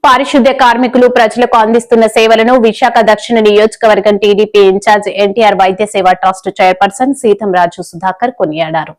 పారిశుద్ధ్య కార్మికులు ప్రజలకు అందిస్తున్న సేవలను విశాఖ దక్షిణ నియోజకవర్గం టీడీపీ ఇన్ఛార్జ్ ఎన్టీఆర్ వైద్య సేవా ట్రస్ట్ చైర్పర్సన్ సీతంరాజు సుధాకర్ కొనియాడారు.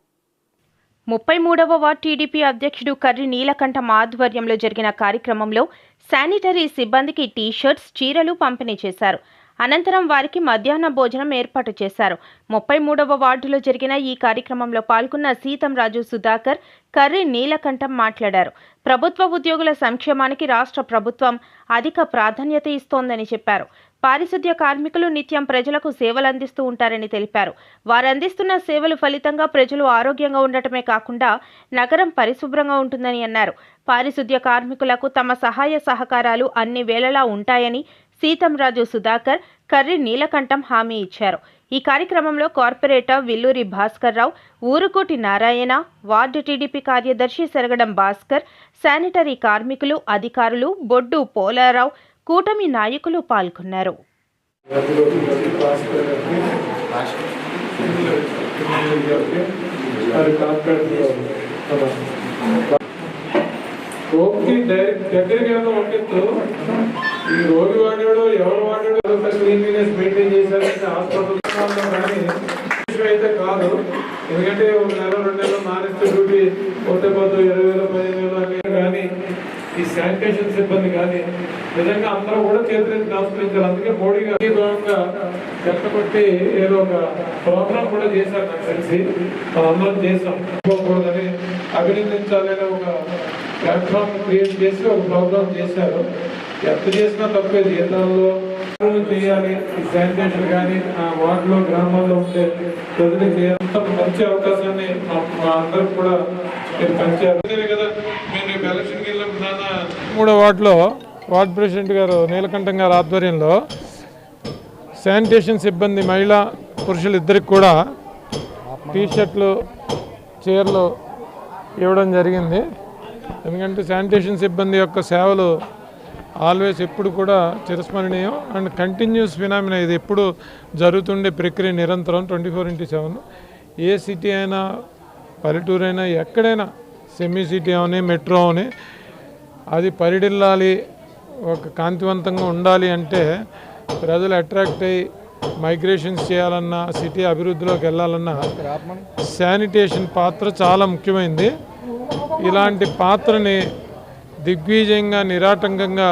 33వ వార్డు టీడీపీ అధ్యక్షుడు కర్రి నీలకంఠం ఆధ్వర్యంలో జరిగిన కార్యక్రమంలో శానిటరీ సిబ్బందికి టీ-షర్ట్స్, చీరలు పంపిణీ చేశారు. అనంతరం వారికి మధ్యాహ్న భోజనం ఏర్పాటు చేశారు. 33వ వార్డులో జరిగిన ఈ కార్యక్రమంలో పాల్గొన్న సీతంరాజు సుధాకర్, కర్రి నీలకంఠం మాట్లాడారు. ప్రభుత్వ ఉద్యోగుల సంక్షేమానికి రాష్ట్ర ప్రభుత్వం అధిక ప్రాధాన్యత ఇస్తోందని చెప్పారు. పారిశుద్ధ్య కార్మికులు నిత్యం ప్రజలకు సేవలు అందిస్తూ ఉంటారని తెలిపారు. వారందిస్తున్న సేవలు ఫలితంగా ప్రజలు ఆరోగ్యంగా ఉండటమే కాకుండా నగరం పరిశుభ్రంగా ఉంటుందని అన్నారు. పారిశుద్ధ్య కార్మికులకు తమ సహాయ సహకారాలు అన్ని వేళలా ఉంటాయని సీతంరాజు సుధాకర్, కర్రి నీలకంఠం హామీ ఇచ్చారు. ఈ కార్యక్రమంలో corporator Villuri Bhaskar Rao, Urukoti Narayana, ward TDP కార్యదర్శి సెరగడం భాస్కర్, శానిటరీ కార్మికులు, అధికారులు, బొడ్డు పోలారావు, కూటమి నాయకులు పాల్గొన్నారు. ఈ రోగి వాడాడు ఎవరు వాడాడు క్లీన్లీనెస్ మెయింటైన్ చేశారంటే హాస్పిటల్ కానీ అయితే కాదు. ఎందుకంటే ఒక నెల 2 నెలలు మానేస్తే డ్యూటీ పోతే 20,000 15,000 కానీ ఈ శానిటేషన్ సిబ్బంది కానీ నిజంగా అందరూ కూడా చేతులెత్తి నమస్కరించారు. అందుకే మోడీ గారి భాగంగా కష్టపట్టి ఏదో ఒక ప్రోగ్రామ్ కూడా చేశారు. నాకు తెలిసి అందరం చేసాం. పోకూడదని అభినందించాలని ఒక ప్లాట్ఫామ్ క్రియేట్ చేసి ఒక ప్రోగ్రామ్ చేశారు. ఎంత చేసినా తప్పే, జీతాల్లో చేయాలి. ఈ శానిటేషన్ కానీ ఆ వార్డులో గ్రామాల్లో ఉండే ప్రజలకి ఎంత మంచి అవకాశాన్ని అందరికి కూడా మీరు పంచారు కదా. మేము రేపు ఎలక్షన్కి వెళ్ళినప్పుడు 3వ వార్డులో వార్డు ప్రెసిడెంట్ గారు నీలకంఠం గారి ఆధ్వర్యంలో శానిటేషన్ సిబ్బంది మహిళా పురుషులు ఇద్దరికి కూడా టీ-షర్ట్లు, చీరలు ఇవ్వడం జరిగింది. ఎందుకంటే శానిటేషన్ సిబ్బంది యొక్క సేవలు ఆల్వేస్ ఎప్పుడు కూడా చిరస్మరణీయం అండ్ కంటిన్యూస్ ఫినామినా. ఇది ఎప్పుడు జరుగుతుండే ప్రక్రియ, నిరంతరం 24/7. ఏ సిటీ అయినా, పల్లెటూరు అయినా, ఎక్కడైనా, సెమీ సిటీ అవని, మెట్రో అవని, అది పరిడిల్లాలి, ఒక కాంతివంతంగా ఉండాలి అంటే ప్రజలు అట్రాక్ట్ అయ్యి మైగ్రేషన్స్ చేయాలన్నా, సిటీ అభివృద్ధిలోకి వెళ్ళాలన్నా శానిటేషన్ పాత్ర చాలా ముఖ్యమైనది. ఇలాంటి పాత్రని దిగ్విజయంగా, నిరాటంకంగా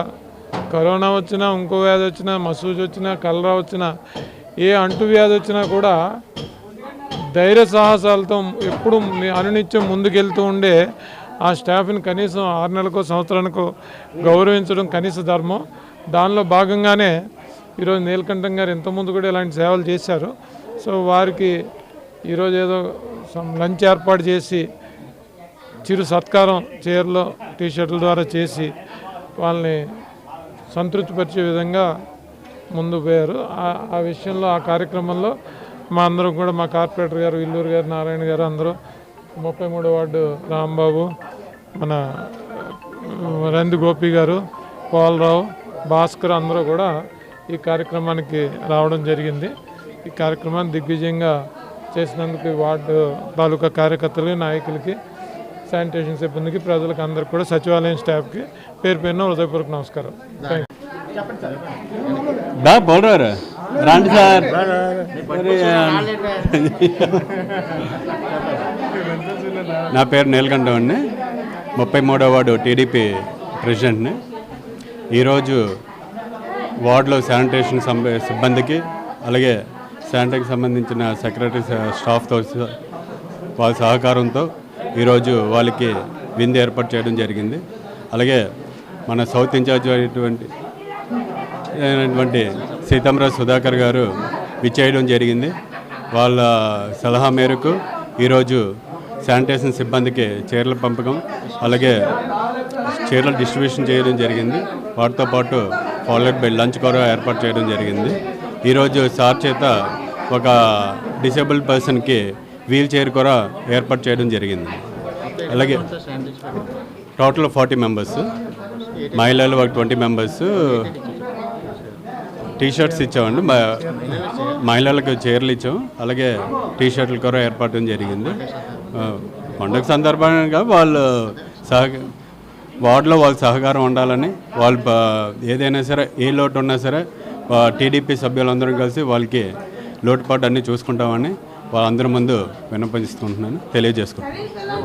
కరోనా వచ్చినా, ఇంకో వ్యాధి వచ్చినా, మసూజ్ వచ్చినా, కలరా వచ్చినా, ఏ అంటువ్యాధి వచ్చినా కూడా ధైర్య సాహసాలతో ఎప్పుడు అనునిత్యం ముందుకెళ్తూ ఉండే ఆ స్టాఫ్ని కనీసం 6 నెలలకో సంవత్సరానికో గౌరవించడం కనీస ధర్మం. దానిలో భాగంగానే ఈరోజు నీలకంఠం గారు ఇంతకుముందు కూడా ఇలాంటి సేవలు చేశారు. సో వారికి ఈరోజు ఏదో లంచ్ ఏర్పాటు చేసి చిరు సత్కారం చీరలు, టీ-షర్ట్ల ద్వారా చేసి వాళ్ళని సంతృప్తిపరిచే విధంగా ముందు పోయారు. ఆ విషయంలో, ఆ కార్యక్రమంలో మా అందరం కూడా, మా కార్పొరేటర్ గారు విల్లూరు గారు, నారాయణ గారు, అందరూ 33వ వార్డు రాంబాబు, మన రంది గోపి గారు, పోలరావు, భాస్కర్ అందరూ కూడా ఈ కార్యక్రమానికి రావడం జరిగింది. ఈ కార్యక్రమాన్ని దిగ్విజయంగా చేసినందుకు వార్డు తాలూకా కార్యకర్తలకి, నాయకులకి, శానిటేషన్ సిబ్బందికి, ప్రజలకు అందరికి కూడా, సచివాలయం స్టాఫ్కి పేరు పేరున హృదయపూర్వక నమస్కారం. రండి సార్. నా పేరు నీలకంఠం అండి, 33వ వార్డు టీడీపీ ప్రెసిడెంట్ని. ఈరోజు వార్డులో శానిటేషన్ సిబ్బందికి, అలాగే శానిటరీకి సంబంధించిన సెక్రటరీ స్టాఫ్తో వాళ్ళ సహకారంతో ఈరోజు వాళ్ళకి విందు ఏర్పాటు చేయడం జరిగింది. అలాగే మన సౌత్ ఇన్ఛార్జ్ అయినటువంటి సీతంరాజు సుధాకర్ గారు విచ్చేయడం జరిగింది. వాళ్ళ సలహా మేరకు ఈరోజు శానిటేషన్ సిబ్బందికి చీరల పంపకం, అలాగే చీరల డిస్ట్రిబ్యూషన్ చేయడం జరిగింది. వాటితో పాటు ఫాలోడ్ బై లంచ్ కూడా ఏర్పాటు చేయడం జరిగింది. ఈరోజు సార్ చేత ఒక డిసేబుల్డ్ పర్సన్కి వీల్ చైర్ కూడా ఏర్పాటు చేయడం జరిగింది. అలాగే టోటల్ 40 మెంబర్స్, మహిళలు ఒక 20 మెంబర్స్. టీ-షర్ట్స్ ఇచ్చామండి, మహిళలకు చీరలు ఇచ్చాం, అలాగే టీ-షర్ట్లు కూడా ఏర్పాటు జరిగింది. పండుగ సందర్భంగా వాళ్ళు వార్డులో వాళ్ళ సహకారం ఉండాలని, వాళ్ళు ఏదైనా సరే ఏ లోటు ఉన్నా సరే టీడీపీ సభ్యులందరం కలిసి వాళ్ళకి లోటుపాటు అన్నీ చూసుకుంటామని వాళ్ళందరి ముందు విన్నపించుకుంటున్నాను, తెలియజేసుకుంటున్నాను.